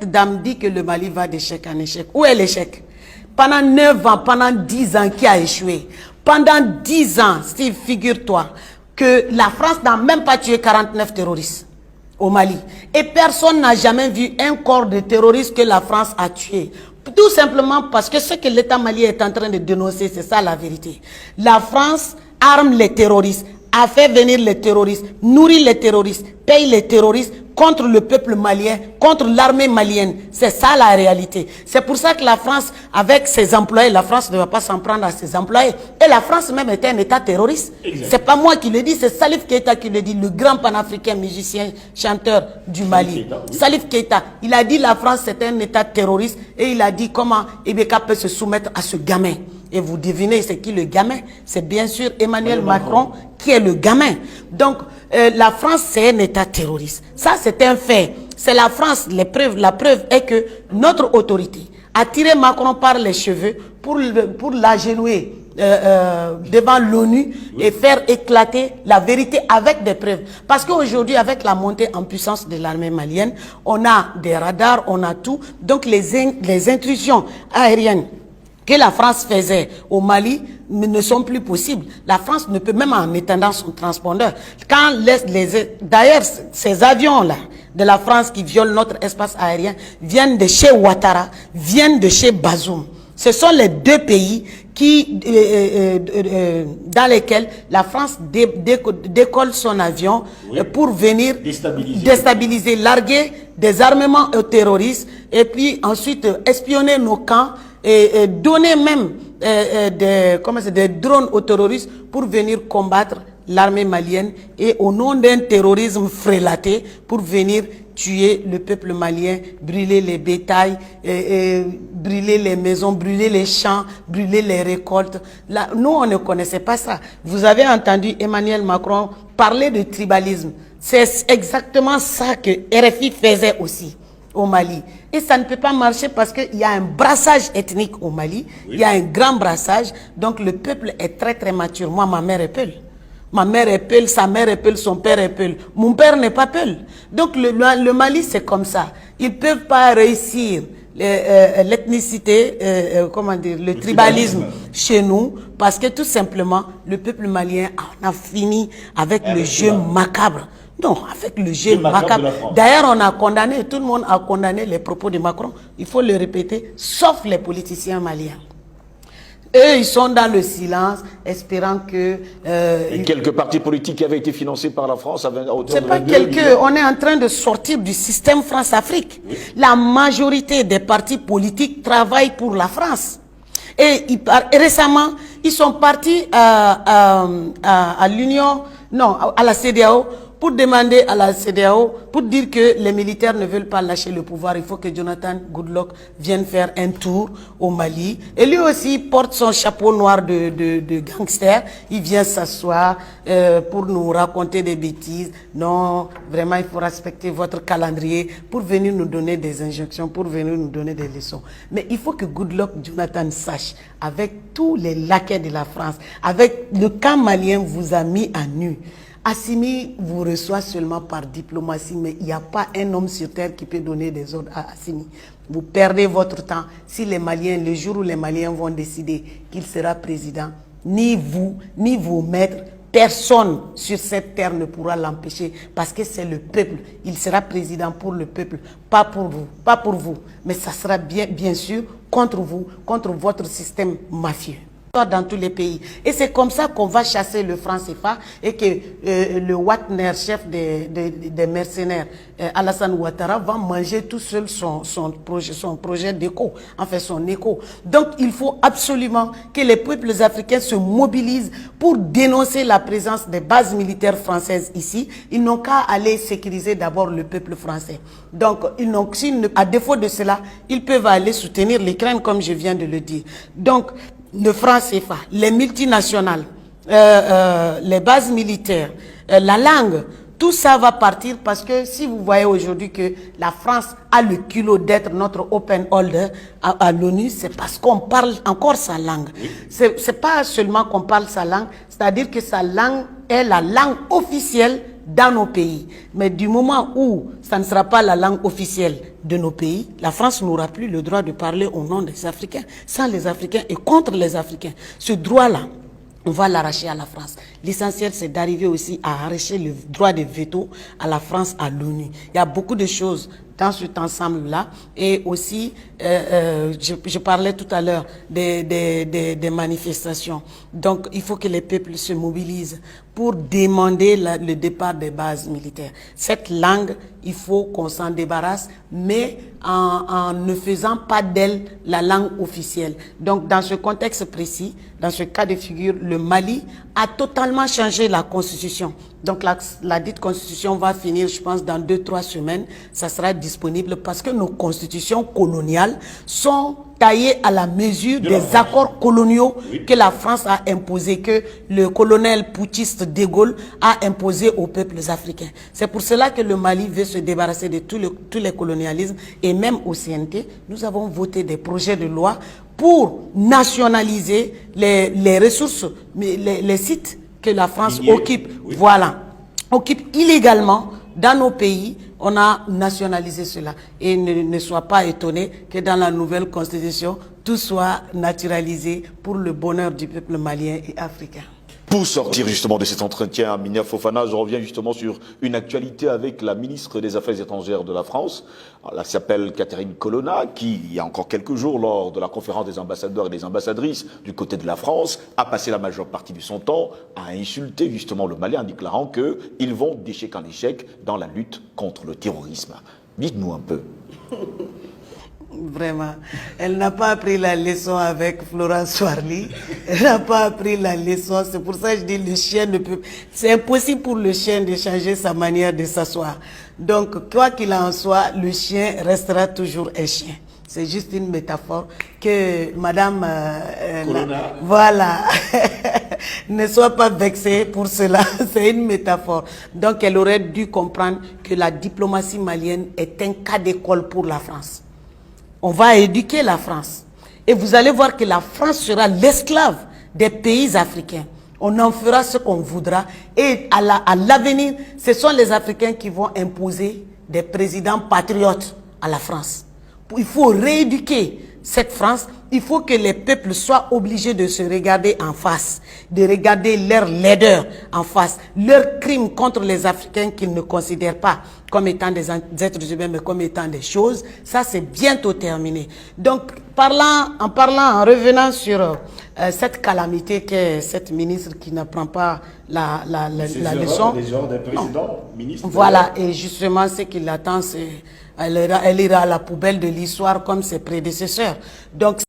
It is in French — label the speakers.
Speaker 1: cette dame dit que le Mali va d'échec en échec. Où est l'échec? Pendant 9 ans, pendant 10 ans qui a échoué. Pendant 10 ans, Steve, figure-toi que la France n'a même pas tué 49 terroristes au Mali. Et personne n'a jamais vu un corps de terroristes que la France a tué. Tout simplement parce que ce que l'État malien est en train de dénoncer, c'est ça la vérité. La France arme les terroristes, a fait venir les terroristes, nourrit les terroristes, paye les terroristes contre le peuple malien, contre l'armée malienne. C'est ça la réalité. C'est pour ça que la France, avec ses employés, la France ne va pas s'en prendre à ses employés. Et la France même était un État terroriste. C'est pas moi qui le dis, c'est Salif Keïta qui le dit, le grand panafricain musicien, chanteur du Mali. Salif Keïta, il a dit la France c'est un État terroriste et il a dit comment Ibeka peut se soumettre à ce gamin. Et vous devinez c'est qui le gamin? C'est bien sûr Emmanuel Macron qui est le gamin. Donc la France c'est un État terroriste. Ça c'est un fait. C'est la France, la preuve est que notre autorité a tiré Macron par les cheveux pour l'agenouiller devant l'ONU et faire éclater la vérité avec des preuves. Parce qu'aujourd'hui, avec la montée en puissance de l'armée malienne, on a des radars, on a tout. Donc les intrusions aériennes que la France faisait au Mali ne sont plus possibles. La France ne peut même en étendant son transpondeur. Quand d'ailleurs, ces avions-là de la France qui violent notre espace aérien viennent de chez Ouattara, viennent de chez Bazoum. Ce sont les deux pays qui, dans lesquels la France décolle son avion pour venir déstabiliser, larguer des armements aux terroristes et puis ensuite espionner nos camps et donner même des drones aux terroristes pour venir combattre l'armée malienne et au nom d'un terrorisme frélaté pour venir tuer le peuple malien, brûler les bétails, brûler les maisons, brûler les champs, brûler les récoltes. Là, nous, on ne connaissait pas ça. Vous avez entendu Emmanuel Macron parler de tribalisme. C'est exactement ça que RFI faisait aussi au Mali. Et ça ne peut pas marcher parce qu'il y a un brassage ethnique au Mali. Oui. Il y a un grand brassage. Donc le peuple est très très mature. Moi, ma mère est Peul. Ma mère est Peul, sa mère est Peul, son père est Peul. Mon père n'est pas Peul. Donc le Mali, c'est comme ça. Ils ne peuvent pas réussir l'ethnicité, comment dire, le tribalisme chez nous, parce que tout simplement, le peuple malien en a fini avec le jeu macabre. Non, avec le jeu macabre. D'ailleurs, on a condamné, tout le monde a condamné les propos de Macron. Il faut le répéter, sauf les politiciens maliens. Eux, ils sont dans le silence, espérant que...
Speaker 2: et quelques partis politiques qui avaient été financés par la France...
Speaker 1: C'est pas quelques, on est en train de sortir du système France-Afrique. Oui. La majorité des partis politiques travaillent pour la France. Et récemment, ils sont partis à l'Union, non, à la CEDEAO, pour demander à la CEDEAO, pour dire que les militaires ne veulent pas lâcher le pouvoir. Il faut que Jonathan Goodluck vienne faire un tour au Mali. Et lui aussi porte son chapeau noir de gangster. Il vient s'asseoir pour nous raconter des bêtises. Non, vraiment, il faut respecter votre calendrier pour venir nous donner des injonctions, pour venir nous donner des leçons. Mais il faut que Goodluck, Jonathan, sache, avec tous les laquais de la France, avec le camp malien vous a mis à nu. Assimi vous reçoit seulement par diplomatie, mais il n'y a pas un homme sur terre qui peut donner des ordres à Assimi. Vous perdez votre temps. Si les Maliens, le jour où les Maliens vont décider qu'il sera président, ni vous, ni vos maîtres, personne sur cette terre ne pourra l'empêcher parce que c'est le peuple. Il sera président pour le peuple, pas pour vous, pas pour vous. Mais ça sera bien sûr contre vous, contre votre système mafieux. Dans tous les pays. Et c'est comme ça qu'on va chasser le franc CFA et que le Wagner, chef des mercenaires, Alassane Ouattara, va manger tout seul son projet d'écho, enfin son écho. Donc il faut absolument que les peuples africains se mobilisent pour dénoncer la présence des bases militaires françaises ici. Ils n'ont qu'à aller sécuriser d'abord le peuple français. Donc à défaut de cela, ils peuvent aller soutenir l'Ukraine comme je viens de le dire. Donc le franc CFA, les multinationales, les bases militaires, la langue, tout ça va partir parce que si vous voyez aujourd'hui que la France a le culot d'être notre open holder à l'ONU, c'est parce qu'on parle encore sa langue. Oui. C'est pas seulement qu'on parle sa langue, c'est-à-dire que sa langue est la langue officielle dans nos pays. Mais du moment où ça ne sera pas la langue officielle de nos pays, la France n'aura plus le droit de parler au nom des Africains, sans les Africains et contre les Africains. Ce droit-là, on va l'arracher à la France. L'essentiel, c'est d'arriver aussi à arracher le droit de veto à la France, à l'ONU. Il y a beaucoup de choses dans cet ensemble-là. Et aussi, je parlais tout à l'heure des manifestations. Donc, il faut que les peuples se mobilisent pour demander le départ des bases militaires. Cette langue, il faut qu'on s'en débarrasse, mais en ne faisant pas d'elle la langue officielle. Donc, dans ce contexte précis, dans ce cas de figure, le Mali a totalement changé la constitution. Donc, la dite constitution va finir, je pense, dans 2-3 semaines. Ça sera disponible parce que nos constitutions coloniales sont taillées à la mesure des accords coloniaux que la France a imposés, que le colonel putschiste de Gaulle a imposé aux peuples africains. C'est pour cela que le Mali veut se débarrasser de tous les colonialismes et même au CNT, nous avons voté des projets de loi pour nationaliser les ressources, les sites que la France occupe, voilà, occupe illégalement dans nos pays. On a nationalisé cela. Et ne sois pas étonné que dans la nouvelle constitution, tout soit naturalisé pour le bonheur du peuple malien et africain.
Speaker 2: Pour sortir justement de cet entretien, Aminia Fofana, je reviens justement sur une actualité avec la ministre des Affaires étrangères de la France. Elle s'appelle Catherine Colonna, qui, il y a encore quelques jours, lors de la conférence des ambassadeurs et des ambassadrices du côté de la France, a passé la majeure partie de son temps à insulter justement le Mali en déclarant qu'ils vont d'échec en échec dans la lutte contre le terrorisme. Dites-nous un peu.
Speaker 1: Vraiment, elle n'a pas appris la leçon avec Florence Soirly. Elle n'a pas appris la leçon. C'est pour ça que je dis le chien ne peut. C'est impossible pour le chien de changer sa manière de s'asseoir. Donc, quoi qu'il en soit, le chien restera toujours un chien. C'est juste une métaphore que Madame, voilà, ne soit pas vexée pour cela. C'est une métaphore. Donc, elle aurait dû comprendre que la diplomatie malienne est un cas d'école pour la France. On va éduquer la France. Et vous allez voir que la France sera l'esclave des pays africains. On en fera ce qu'on voudra. Et à l'avenir, ce sont les Africains qui vont imposer des présidents patriotes à la France. Il faut rééduquer cette France. Il faut que les peuples soient obligés de se regarder en face, de regarder leurs laideurs en face, leurs crimes contre les Africains qu'ils ne considèrent pas comme étant des êtres humains, mais comme étant des choses. Ça, c'est bientôt terminé. Donc, en revenant sur cette calamité qu'est cette ministre qui n'apprend pas la leçon.
Speaker 2: Les erreurs des précédents ministres.
Speaker 1: Voilà, et justement, ce qui l'attend, c'est elle ira à la poubelle de l'histoire comme ses prédécesseurs. Donc,